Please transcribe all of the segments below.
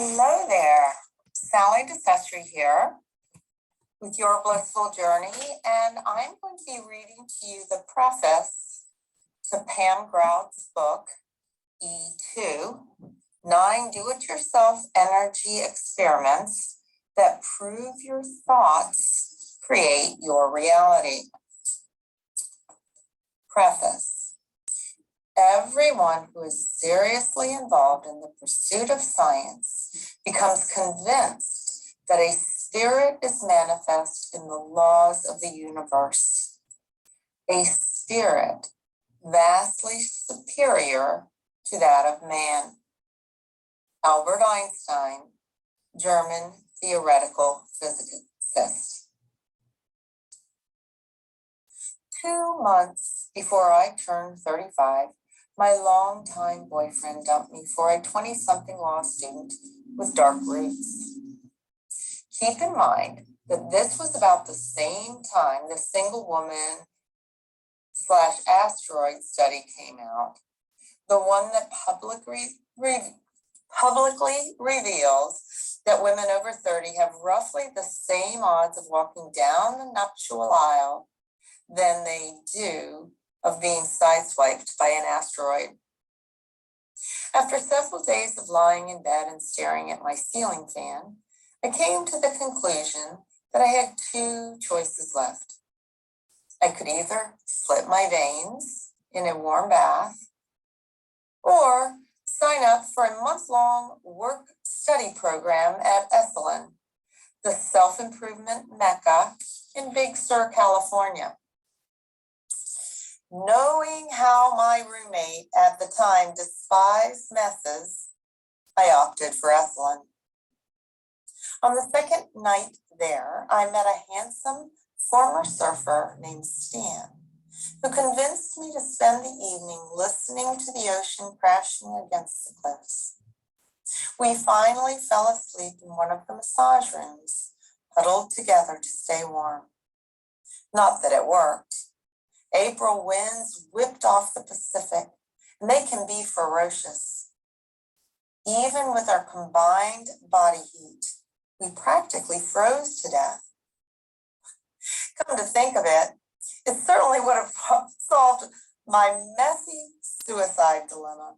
Hello there, Sally DiCesare here with Your Blissful Journey, and I'm going to be reading to you the preface to Pam Grout's book, E2, 9 Do-It-Yourself Energy Experiments that prove your thoughts create your reality. Preface. Everyone who is seriously involved in the pursuit of science becomes convinced that a spirit is manifest in the laws of the universe, a spirit vastly superior to that of man. Albert Einstein, German theoretical physicist. 2 months before I turned 35, my longtime boyfriend dumped me for a 20-something law student with dark roots. Keep in mind that this was about the same time the single woman / asteroid study came out, the one that publicly reveals that women over 30 have roughly the same odds of walking down the nuptial aisle than they do of being sideswiped by an asteroid. After several days of lying in bed and staring at my ceiling fan, I came to the conclusion that I had 2 choices left. I could either slit my veins in a warm bath or sign up for a month-long work-study program at Esalen, the self-improvement mecca in Big Sur, California. Knowing how my roommate at the time despised messes, I opted for Esalen. On the second night there, I met a handsome former surfer named Stan, who convinced me to spend the evening listening to the ocean crashing against the cliffs. We finally fell asleep in one of the massage rooms, huddled together to stay warm. Not that it worked. April winds whipped off the Pacific, and they can be ferocious. Even with our combined body heat, we practically froze to death. Come to think of it, it certainly would have solved my messy suicide dilemma.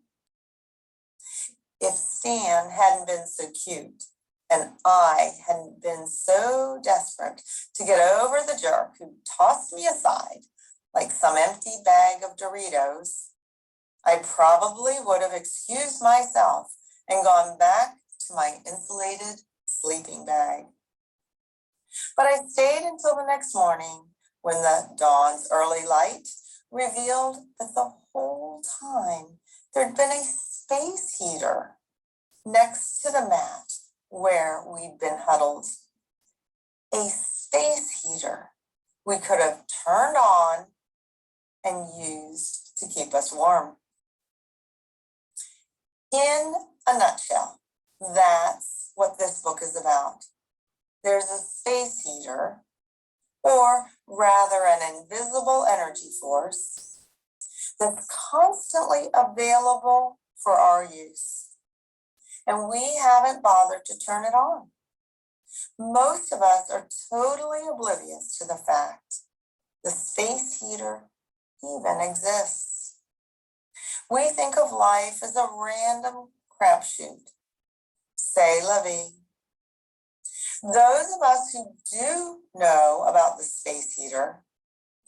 If Stan hadn't been so cute, and I hadn't been so desperate to get over the jerk who tossed me aside like some empty bag of Doritos, I probably would have excused myself and gone back to my insulated sleeping bag. But I stayed until the next morning when the dawn's early light revealed that the whole time there'd been a space heater next to the mat where we'd been huddled. A space heater we could have turned on and used to keep us warm. In a nutshell, that's what this book is about. There's a space heater, or rather an invisible energy force, that's constantly available for our use. And we haven't bothered to turn it on. Most of us are totally oblivious to the fact the space heater even exists. We think of life as a random crapshoot. C'est la vie. Those of us who do know about the space heater,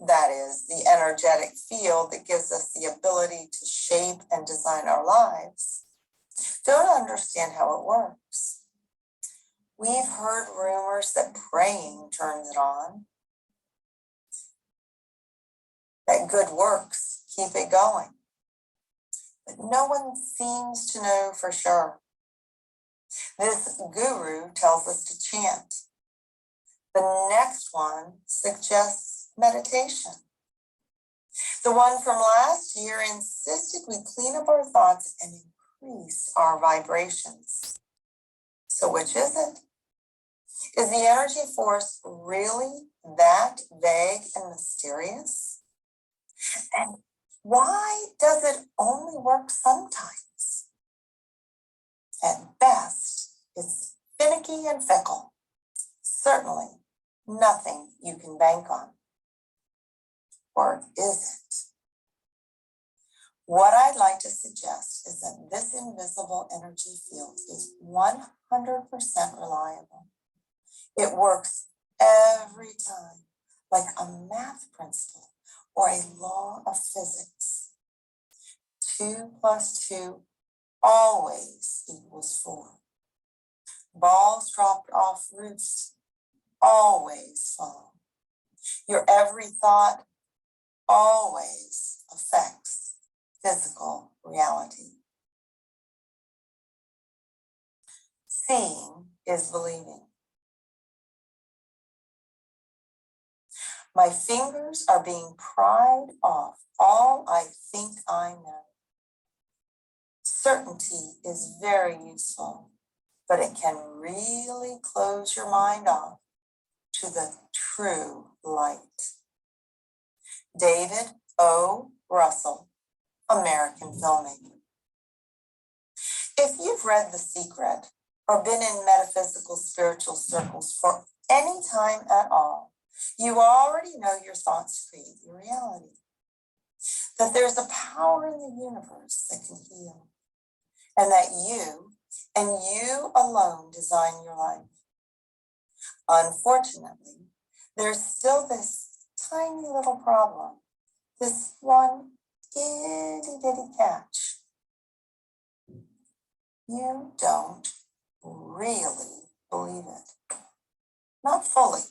that is, the energetic field that gives us the ability to shape and design our lives, don't understand how it works. We've heard rumors that praying turns it on, that good works keep it going. But no one seems to know for sure. This guru tells us to chant. The next one suggests meditation. The one from last year insisted we clean up our thoughts and increase our vibrations. So which is it? Is the energy force really that vague and mysterious? And why does it only work sometimes? At best, It's finicky and fickle. Certainly nothing you can bank on. Or is it? What I'd like to suggest is that this invisible energy field is 100% reliable. It works every time, like a math principle or a law of physics. 2 + 2 always equals 4. Balls dropped off roofs always fall. Your every thought always affects physical reality. Seeing is believing. My fingers are being pried off all I think I know. Certainty is very useful, but it can really close your mind off to the true light. David O. Russell, American filmmaker. If you've read The Secret or been in metaphysical spiritual circles for any time at all, you already know your thoughts create your reality. That there's a power in the universe that can heal, and that you and you alone design your life. Unfortunately, there's still this tiny little problem, this one itty-bitty catch. You don't really believe it. Not fully.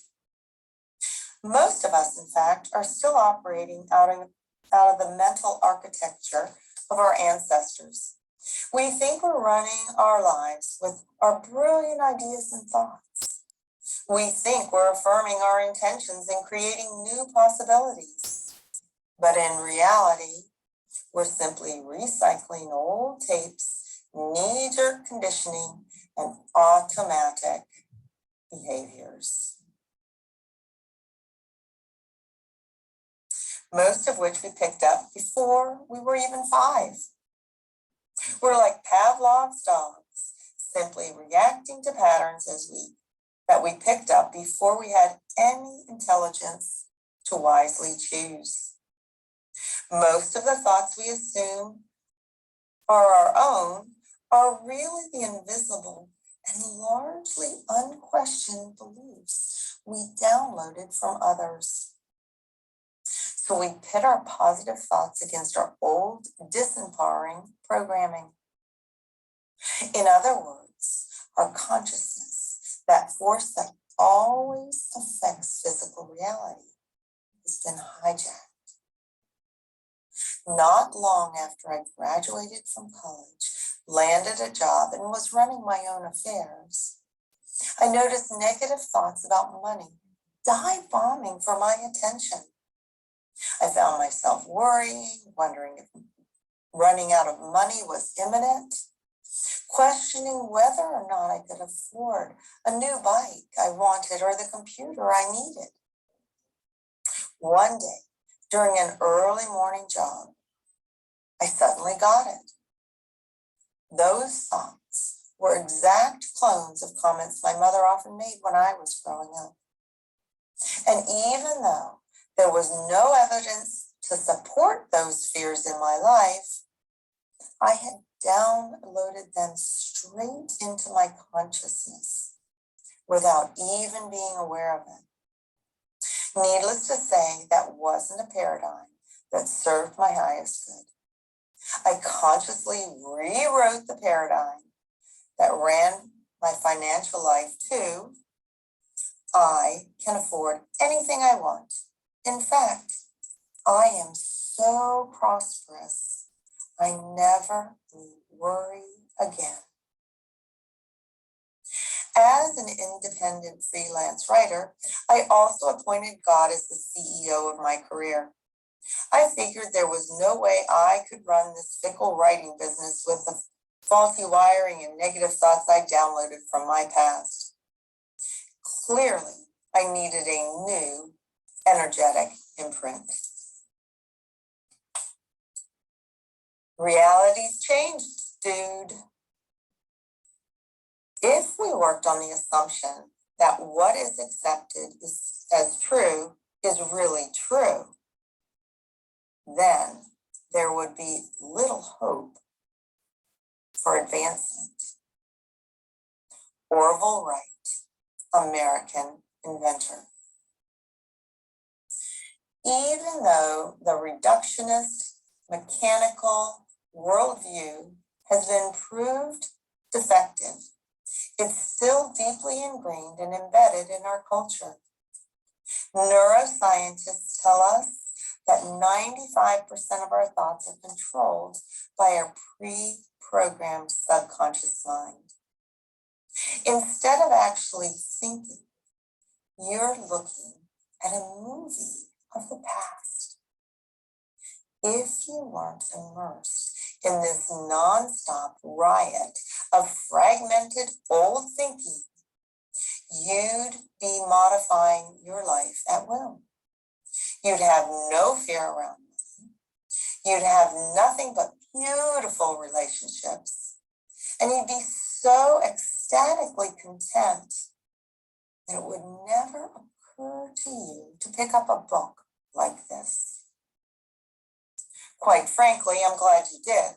Most of us, in fact, are still operating out of the mental architecture of our ancestors. We think we're running our lives with our brilliant ideas and thoughts. We think we're affirming our intentions and creating new possibilities. But in reality, we're simply recycling old tapes, knee-jerk conditioning, and automatic behaviors. Most of which we picked up before we were even 5. We're like Pavlov's dogs, simply reacting to patterns that we picked up before we had any intelligence to wisely choose. Most of the thoughts we assume are our own are really the invisible and largely unquestioned beliefs we downloaded from others. So we pit our positive thoughts against our old disempowering programming. In other words, our consciousness, that force that always affects physical reality, has been hijacked. Not long after I graduated from college, landed a job, and was running my own affairs, I noticed negative thoughts about money dive bombing for my attention. I found myself worrying, wondering if running out of money was imminent, questioning whether or not I could afford a new bike I wanted or the computer I needed. One day, during an early morning jog, I suddenly got it. Those thoughts were exact clones of comments my mother often made when I was growing up. And even though there was no evidence to support those fears in my life, I had downloaded them straight into my consciousness without even being aware of it. Needless to say, that wasn't a paradigm that served my highest good. I consciously rewrote the paradigm that ran my financial life to, I can afford anything I want. In fact, I am so prosperous, I never worry again. As an independent freelance writer, I also appointed God as the CEO of my career. I figured there was no way I could run this fickle writing business with the faulty wiring and negative thoughts I downloaded from my past. Clearly, I needed a new, energetic imprint. Reality's changed, dude. If we worked on the assumption that what is accepted as true is really true, then there would be little hope for advancement. Orville Wright, American inventor. Even though the reductionist, mechanical worldview has been proved defective, it's still deeply ingrained and embedded in our culture. Neuroscientists tell us that 95% of our thoughts are controlled by our pre-programmed subconscious mind. Instead of actually thinking, you're looking at a movie of the past. If you weren't immersed in this nonstop riot of fragmented old thinking, you'd be modifying your life at will. You'd have no fear around money. You'd have nothing but beautiful relationships. And you'd be so ecstatically content that it would never occur to you to pick up a book like this. Quite frankly, I'm glad you did.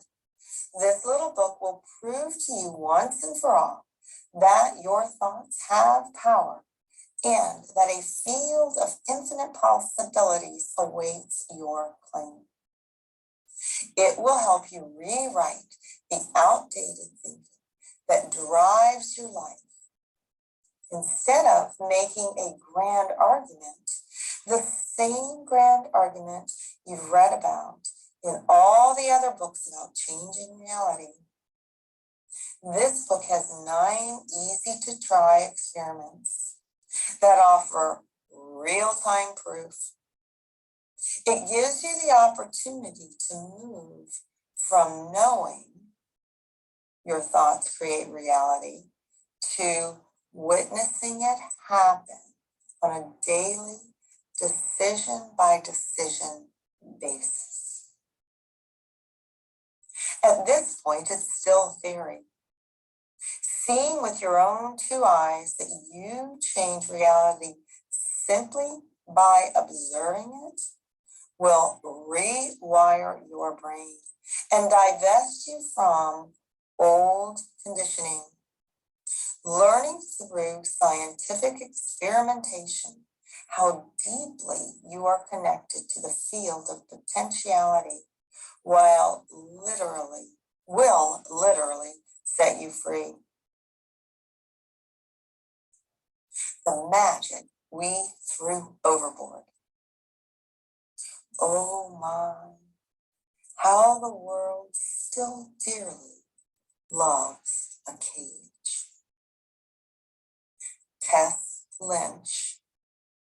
This little book will prove to you once and for all that your thoughts have power and that a field of infinite possibilities awaits your claim. It will help you rewrite the outdated thinking that drives your life. Instead of making a grand argument, the same grand argument you've read about in all the other books about changing reality. This book has 9 easy-to-try experiments that offer real-time proof. It gives you the opportunity to move from knowing your thoughts create reality to witnessing it happen on a daily, decision-by-decision basis. At this point, it's still theory. Seeing with your own 2 eyes that you change reality simply by observing it will rewire your brain and divest you from old conditioning. Learning through scientific experimentation how deeply you are connected to the field of potentiality will literally set you free. The magic we threw overboard. Oh my, how the world still dearly loves a cage. Tess Lynch,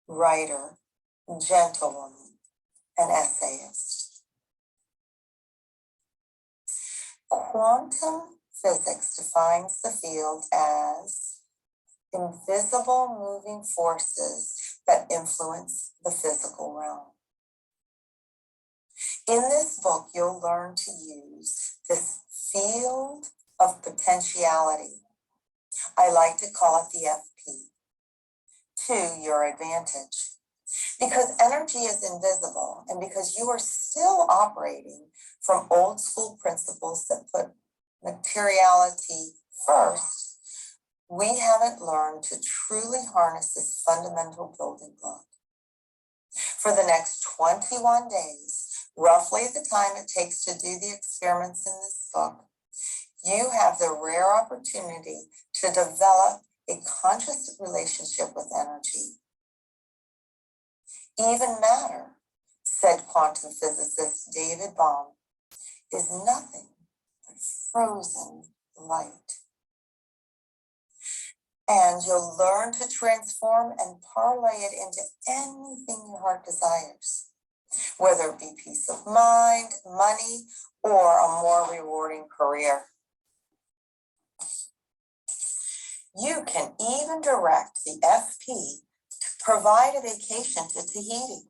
writer, gentlewoman, and essayist. Quantum physics defines the field as invisible moving forces that influence the physical realm. In this book, you'll learn to use this field of potentiality, I like to call it the FP, to your advantage. Because energy is invisible and because you are still operating from old school principles that put materiality first, we haven't learned to truly harness this fundamental building block. For the next 21 days, roughly the time it takes to do the experiments in this book, you have the rare opportunity to develop a conscious relationship with energy. Even matter, said quantum physicist David Bohm, is nothing but frozen light. And you'll learn to transform and parlay it into anything your heart desires, whether it be peace of mind, money, or a more rewarding career. You can even direct the FP to provide a vacation to Tahiti.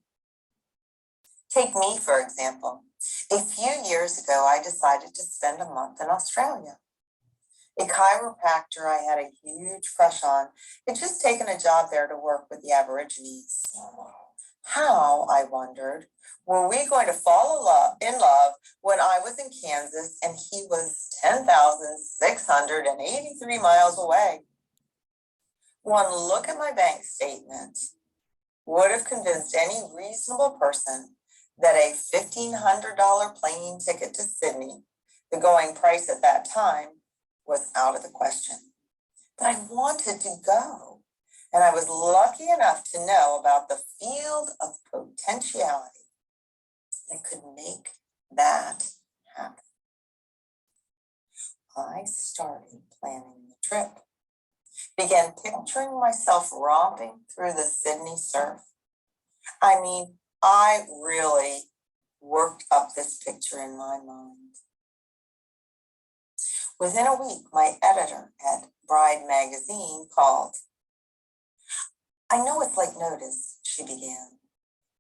Take me, for example. A few years ago, I decided to spend a month in Australia. a chiropractor I had a huge crush on, had just taken a job there to work with the Aborigines. How, I wondered, were we going to fall in love when I was in Kansas and he was 10,683 miles away? One look at my bank statement would have convinced any reasonable person that a $1,500 plane ticket to Sydney, the going price at that time, was out of the question. But I wanted to go, and I was lucky enough to know about the field of potentiality that could make that happen. I started planning the trip, began picturing myself romping through the Sydney surf. I mean, I really worked up this picture in my mind. Within a week, my editor at Bride magazine called. I know it's like notice, she began,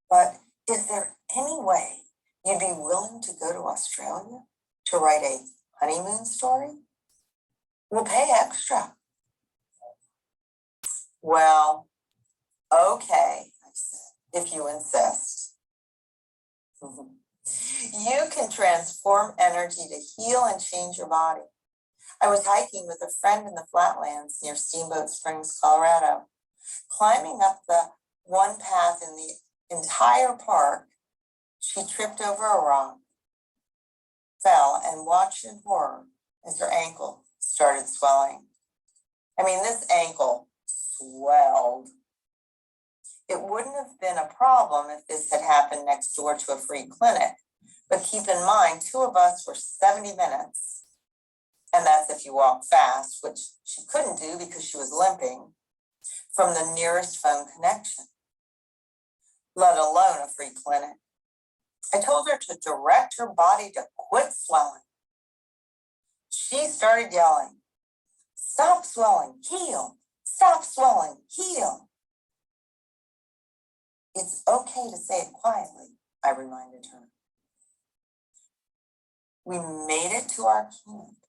but is there any way you'd be willing to go to Australia to write a honeymoon story? We'll pay extra. Well, okay, I said, if you insist. You can transform energy to heal and change your body. I was hiking with a friend in the flatlands near Steamboat Springs, Colorado. Climbing up the one path in the entire park, she tripped over a rock, fell, and watched in horror as her ankle started swelling. I mean, this ankle swelled. It wouldn't have been a problem if this had happened next door to a free clinic, but keep in mind, 2 of us were 70 minutes, and that's if you walk fast, which she couldn't do because she was limping, from the nearest phone connection, let alone a free clinic. I told her to direct her body to quit swelling. She started yelling, "Stop swelling, heal! Stop swelling, heal!" It's okay to say it quietly, I reminded her. We made it to our camp,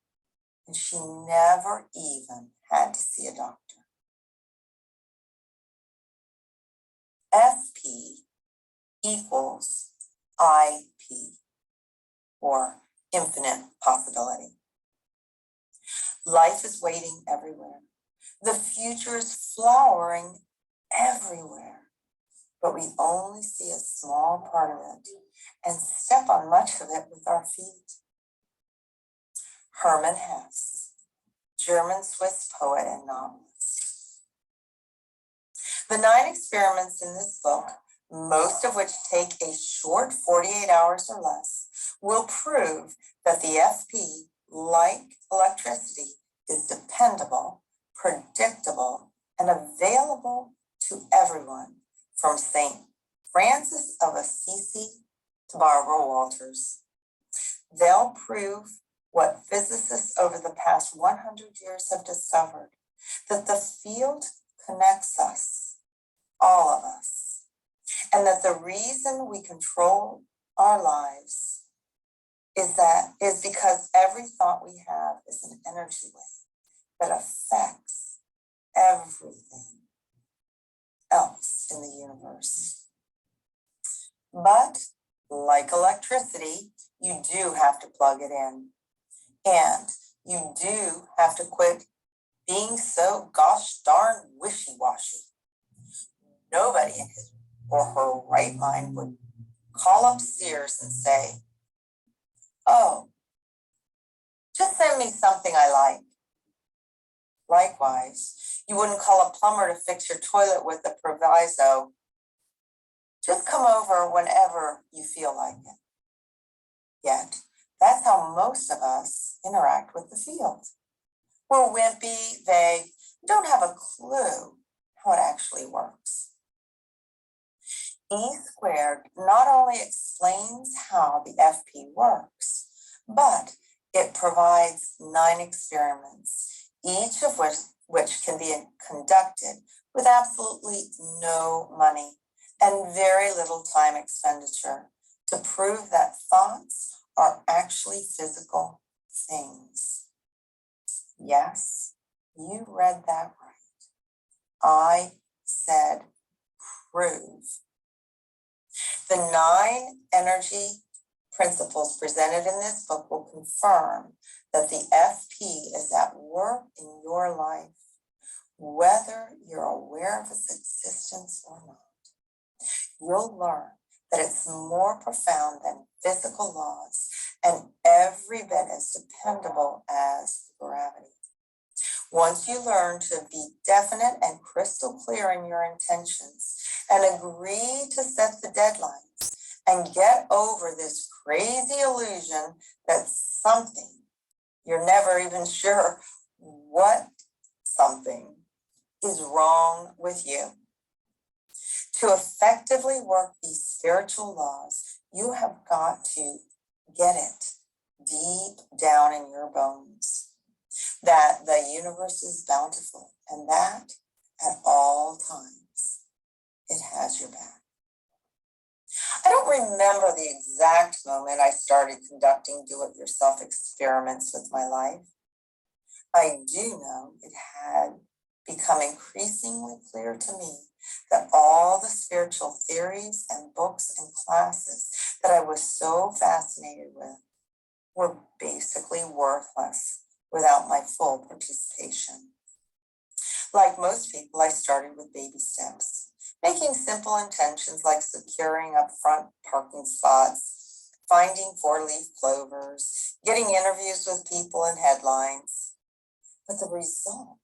and she never even had to see a doctor. FP equals IP, or infinite possibility. Life is waiting everywhere. The future is flowering everywhere, but we only see a small part of it and step on much of it with our feet. Hermann Hesse, German-Swiss poet and novelist. The 9 experiments in this book, most of which take a short 48 hours or less, will prove that the FP, like electricity, is dependable, predictable, and available to everyone, from St. Francis of Assisi to Barbara Walters. They'll prove what physicists over the past 100 years have discovered, that the field connects us, all of us, and that the reason we control our lives is because every thought we have is an energy wave that affects everything else in the universe. But like electricity, you do have to plug it in, and you do have to quit being so gosh darn wishy-washy. Nobody in his or her right mind would call up Sears and say, "Oh, just send me something I like." Likewise, you wouldn't call a plumber to fix your toilet with the proviso, "Just come over whenever you feel like it." Yet, that's how most of us interact with the field. We're wimpy, vague, don't have a clue how it actually works. E squared not only explains how the FP works, but it provides 9 experiments, each of which can be conducted with absolutely no money and very little time expenditure to prove that thoughts are actually physical things. Yes, you read that right. I said prove. The 9 energy principles presented in this book will confirm that the FP is at work in your life, whether you're aware of its existence or not. You'll learn that it's more profound than physical laws and every bit as dependable as gravity. Once you learn to be definite and crystal clear in your intentions and agree to set the deadlines and get over this crazy illusion that something, you're never even sure what something is wrong with you. To effectively work these spiritual laws, you have got to get it deep down in your bones that the universe is bountiful and that at all times it has your back. I don't remember the exact moment I started conducting do-it-yourself experiments with my life. I do know it had become increasingly clear to me that all the spiritual theories and books and classes that I was so fascinated with were basically worthless without my full participation. Like most people, I started with baby steps, making simple intentions like securing upfront parking spots, finding 4-leaf clovers, getting interviews with people and headlines. But the result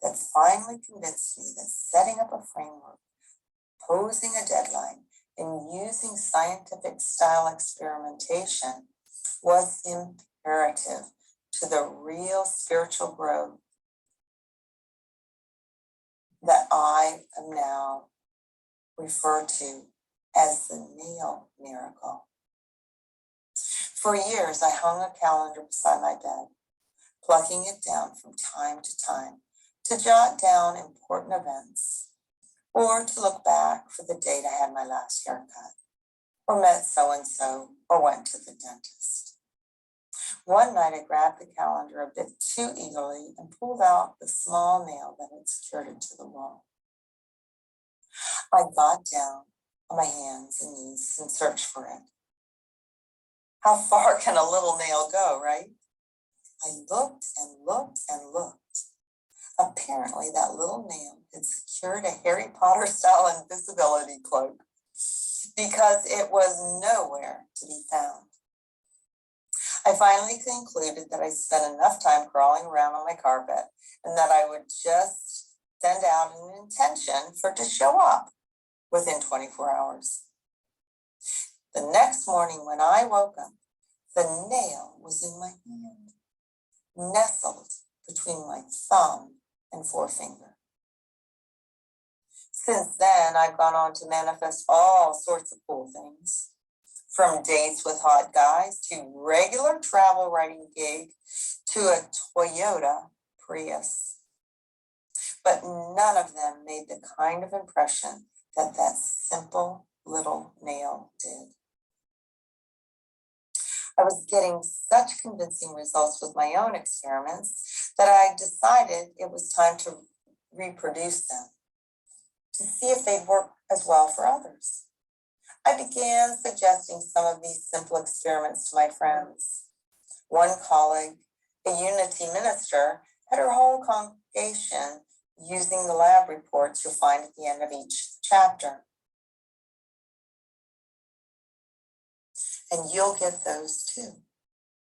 that finally convinced me that setting up a framework, posing a deadline, and using scientific style experimentation was imperative to the real spiritual growth that I am now referred to as the nail miracle. For years, I hung a calendar beside my bed, plucking it down from time to time to jot down important events or to look back for the date I had my last haircut or met so-and-so or went to the dentist. One night I grabbed the calendar a bit too eagerly and pulled out the small nail that had secured it to the wall. I got down on my hands and knees and searched for it. How far can a little nail go, right? I looked and looked and looked. Apparently that little nail had secured a Harry Potter style invisibility cloak because it was nowhere to be found. I finally concluded that I spent enough time crawling around on my carpet and that I would just send out an intention for it to show up within 24 hours. The next morning when I woke up, the nail was in my hand, nestled between my thumb and forefinger. Since then, I've gone on to manifest all sorts of cool things, from dates with hot guys to regular travel writing gig to a Toyota Prius. But none of them made the kind of impression that that simple little nail did. I was getting such convincing results with my own experiments that I decided it was time to reproduce them to see if they'd work as well for others. I began suggesting some of these simple experiments to my friends. One colleague, a Unity minister, had her whole congregation using the lab reports you'll find at the end of each chapter. And you'll get those too.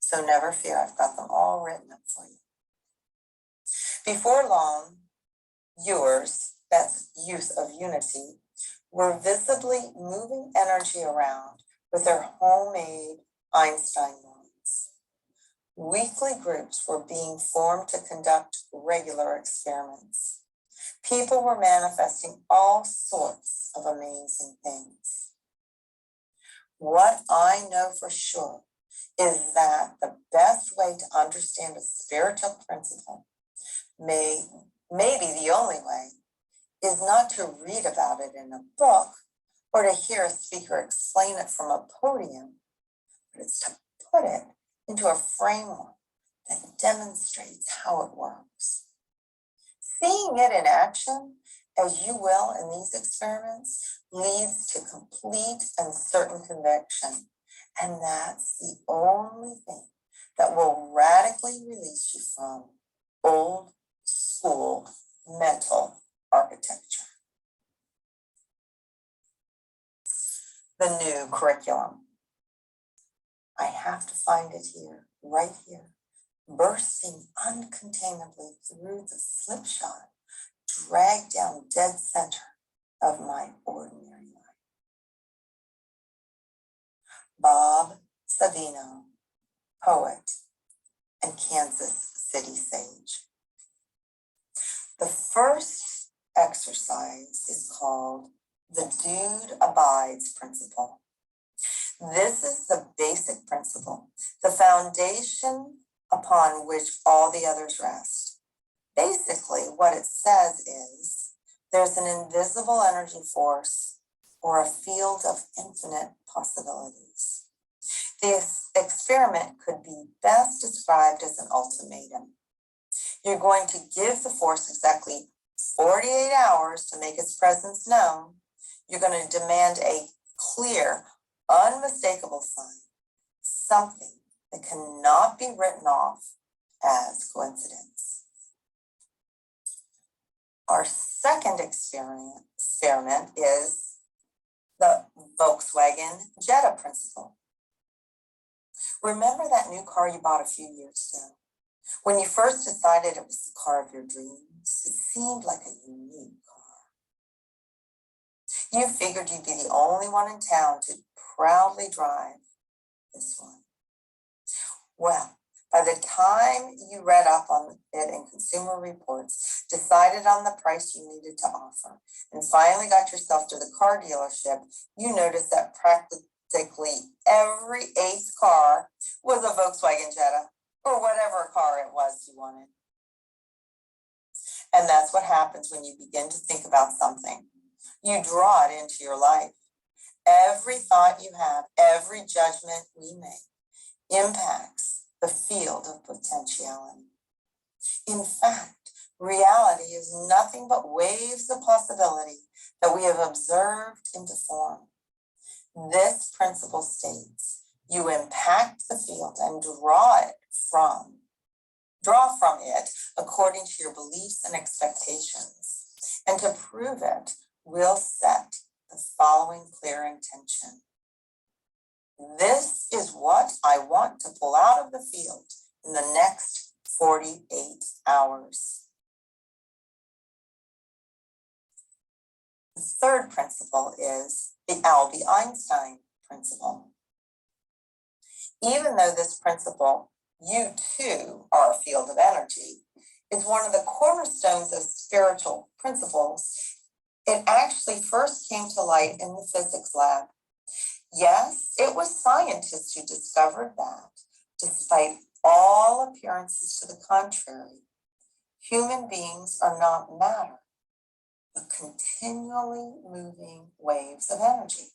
So never fear, I've got them all written up for you. Before long, viewers, that's use of Unity, were visibly moving energy around with their homemade Einstein wands. Weekly groups were being formed to conduct regular experiments. People were manifesting all sorts of amazing things. What I know for sure is that the best way to understand a spiritual principle, maybe the only way, is not to read about it in a book or to hear a speaker explain it from a podium, but it's to put it into a framework that demonstrates how it works. Seeing it in action, as you will in these experiments, leads to complete and certain conviction. And that's the only thing that will radically release you from old school mental architecture. The new curriculum. I have to find it here, right here, bursting uncontainably through the slipshod, dragged down dead center of my ordinary life. Bob Savino, poet and Kansas City sage. The first exercise is called the Dude Abides Principle. This is the basic principle, the foundation upon which all the others rest. Basically, what it says is there's an invisible energy force or a field of infinite possibilities. This experiment could be best described as an ultimatum. You're going to give the force exactly 48 hours to make its presence known. You're going to demand a clear, unmistakable sign, something that cannot be written off as coincidence. Our second experiment is the Volkswagen Jetta principle. Remember that new car you bought a few years ago? When you first decided it was the car of your dreams, it seemed like a unique car. You figured you'd be the only one in town to proudly drive this one. Well, by the time you read up on it in Consumer Reports, decided on the price you needed to offer, and finally got yourself to the car dealership, you noticed that practically every eighth car was a Volkswagen Jetta, or whatever car it was you wanted. And that's what happens when you begin to think about something. You draw it into your life. Every thought you have, every judgment we make impacts the field of potentiality. In fact, reality is nothing but waves of possibility that we have observed into form. This principle states you impact the field and draw from it according to your beliefs and expectations. And to prove it, we'll set the following clear intention. This is what I want to pull out of the field in the next 48 hours. The third principle is the Albie Einstein principle. Even though this principle, you too are a field of energy, is one of the cornerstones of spiritual principles, it actually first came to light in the physics lab. Yes, it was scientists who discovered that, despite all appearances to the contrary, human beings are not matter, but continually moving waves of energy.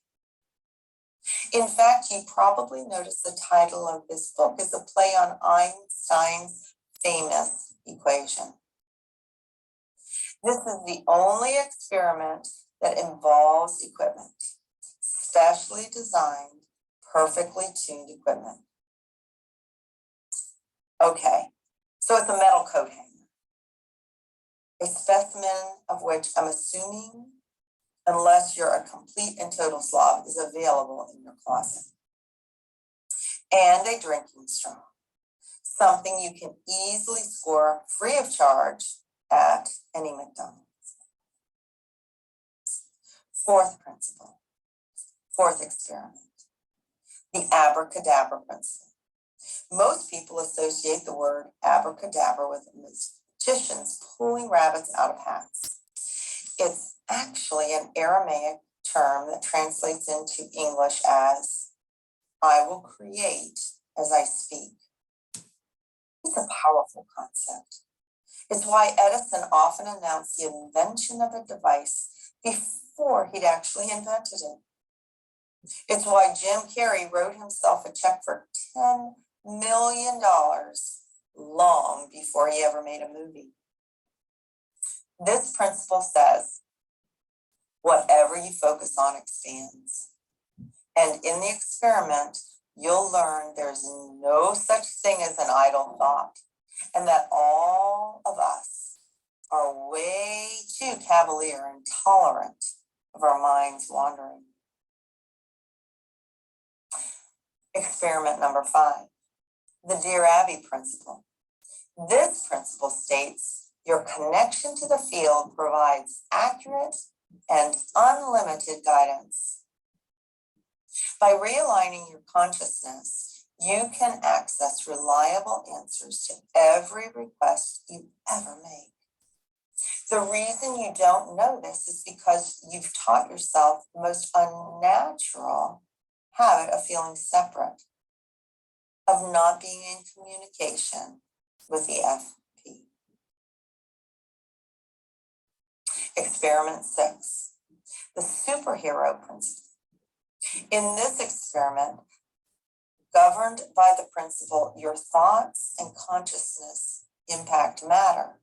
In fact, you probably noticed the title of this book is a play on Einstein's famous equation. This is the only experiment that involves equipment, specially designed, perfectly tuned equipment. Okay, so it's a metal coat hanger, a specimen of which I'm assuming, unless you're a complete and total slob, is available in your closet. And a drinking straw, something you can easily score free of charge at any McDonald's. Fourth experiment, the abracadabra principle. Most people associate the word abracadabra with magicians pulling rabbits out of hats. It's actually an Aramaic term that translates into English as, I will create as I speak. It's a powerful concept. It's why Edison often announced the invention of a device before he'd actually invented it. It's why Jim Carrey wrote himself a check for $10 million long before he ever made a movie. This principle says, whatever you focus on expands. And in the experiment, you'll learn there's no such thing as an idle thought, and that all of us are way too cavalier and tolerant of our minds wandering. Experiment number 5, the Dear Abby principle. This principle states your connection to the field provides accurate and unlimited guidance. By realigning your consciousness, you can access reliable answers to every request you ever make. The reason you don't know this is because you've taught yourself the most unnatural habit of feeling separate, of not being in communication with the FP. Experiment 6, the superhero principle. In this experiment, governed by the principle, your thoughts and consciousness impact matter,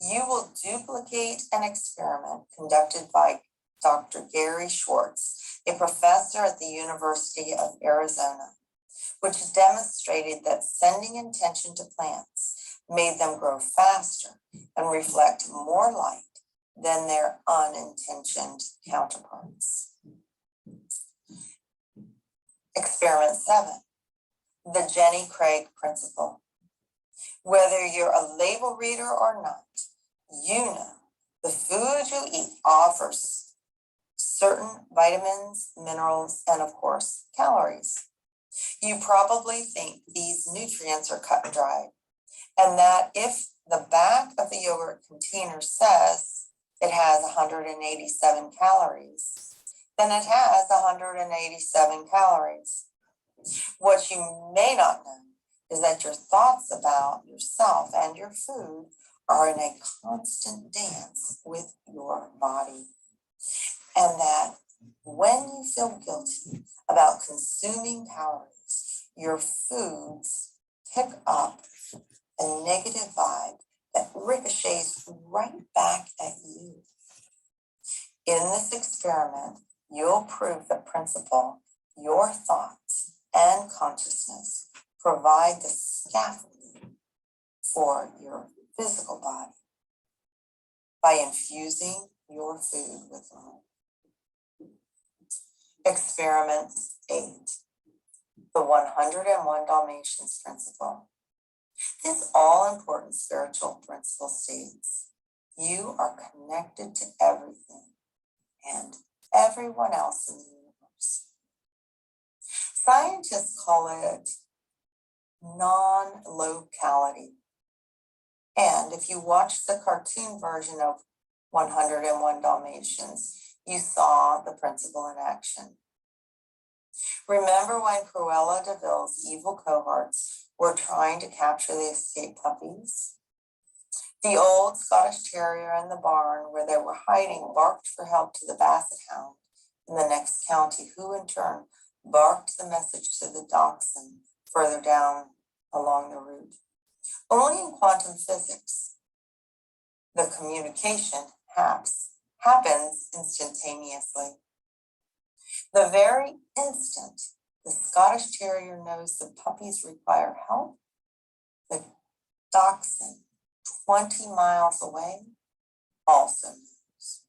you will duplicate an experiment conducted by Dr. Gary Schwartz, a professor at the University of Arizona, which demonstrated that sending intention to plants made them grow faster and reflect more light than their unintentioned counterparts. Experiment 7, the Jenny Craig principle. Whether you're a label reader or not, you know the food you eat offers certain vitamins, minerals, and of course, calories. You probably think these nutrients are cut and dried, and that if the back of the yogurt container says it has 187 calories, then it has 187 calories. What you may not know is that your thoughts about yourself and your food are in a constant dance with your body. And that when you feel guilty about consuming calories, your foods pick up a negative vibe that ricochets right back at you. In this experiment, you'll prove the principle, your thoughts and consciousness provide the scaffolding for your physical body by infusing your food with life. Experiment 8, the 101 Dalmatians principle. This all-important spiritual principle states, you are connected to everything and everyone else in the universe. Scientists call it non-locality. And if you watch the cartoon version of 101 Dalmatians, you saw the principle in action. Remember when Cruella de Vil's evil cohorts were trying to capture the escaped puppies? The old Scottish Terrier in the barn where they were hiding barked for help to the Basset Hound in the next county, who in turn barked the message to the Dachshund further down along the route. Only in quantum physics, the communication happens instantaneously. The very instant the Scottish Terrier knows the puppies require help, the Dachshund 20 miles away also knows.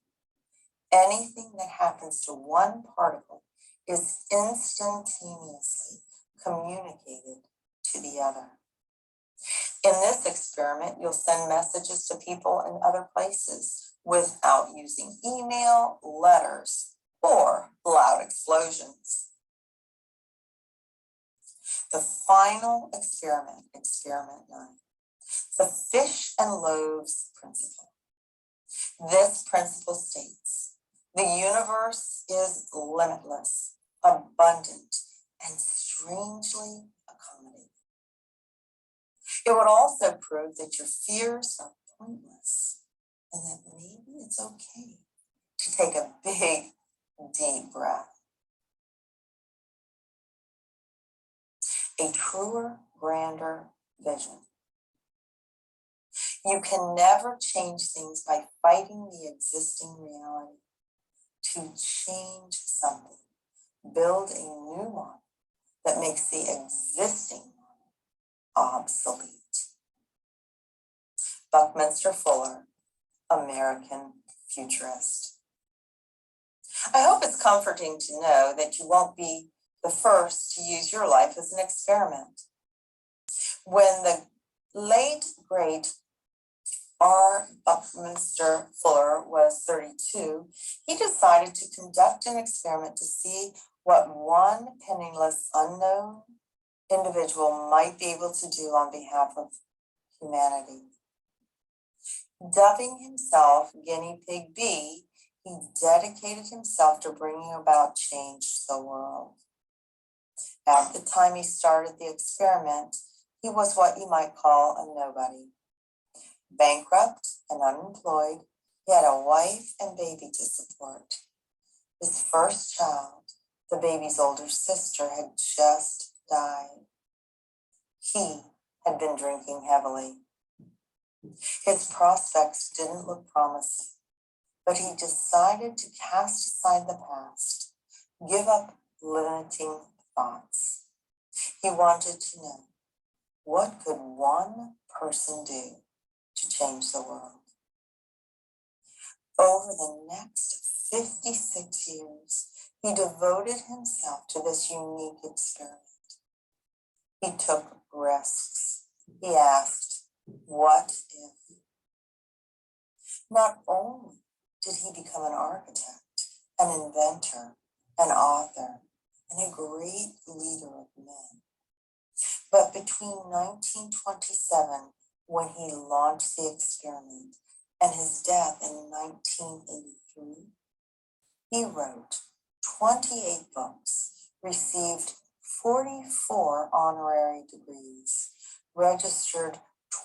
Anything that happens to one particle is instantaneously communicated to the other. In this experiment, you'll send messages to people in other places without using email, letters, or loud explosions. The final experiment, experiment 9, the fish and loaves principle. This principle states, the universe is limitless, abundant, and strangely accommodating. It would also prove that your fears are pointless and that maybe it's okay to take a big, deep breath. A truer, grander vision You can never change things by fighting the existing reality. To change something, build a new one that makes the existing one obsolete. Buckminster Fuller, American futurist. I hope it's comforting to know that you won't be the first to use your life as an experiment. When the late, great R. Buckminster Fuller was 32, he decided to conduct an experiment to see what one penniless, unknown individual might be able to do on behalf of humanity. Dubbing himself Guinea Pig B, he dedicated himself to bringing about change to the world. At the time he started the experiment, he was what you might call a nobody. Bankrupt and unemployed, he had a wife and baby to support. His first child, the baby's older sister, had just died. He had been drinking heavily. His prospects didn't look promising, but he decided to cast aside the past, give up limiting thoughts. He wanted to know, what could one person do to change the world? Over the next 56 years, he devoted himself to this unique experiment. He took risks. He asked, what if? Not only did he become an architect, an inventor, an author, and a great leader of men, but between 1927, when he launched the experiment, and his death in 1983, he wrote 28 books, received 44 honorary degrees, registered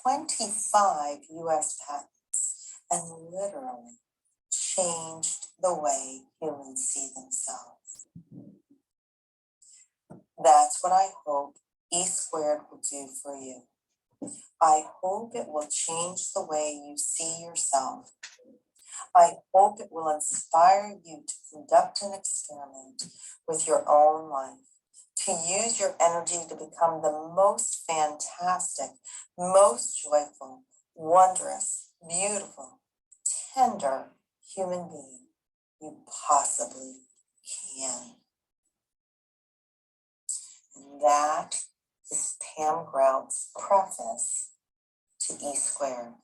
25 US patents, and literally changed the way humans see themselves. That's what I hope E² will do for you. I hope it will change the way you see yourself. I hope it will inspire you to conduct an experiment with your own life, to use your energy to become the most fantastic, most joyful, wondrous, beautiful, tender human being you possibly can. And that is Pam Grout's preface to E².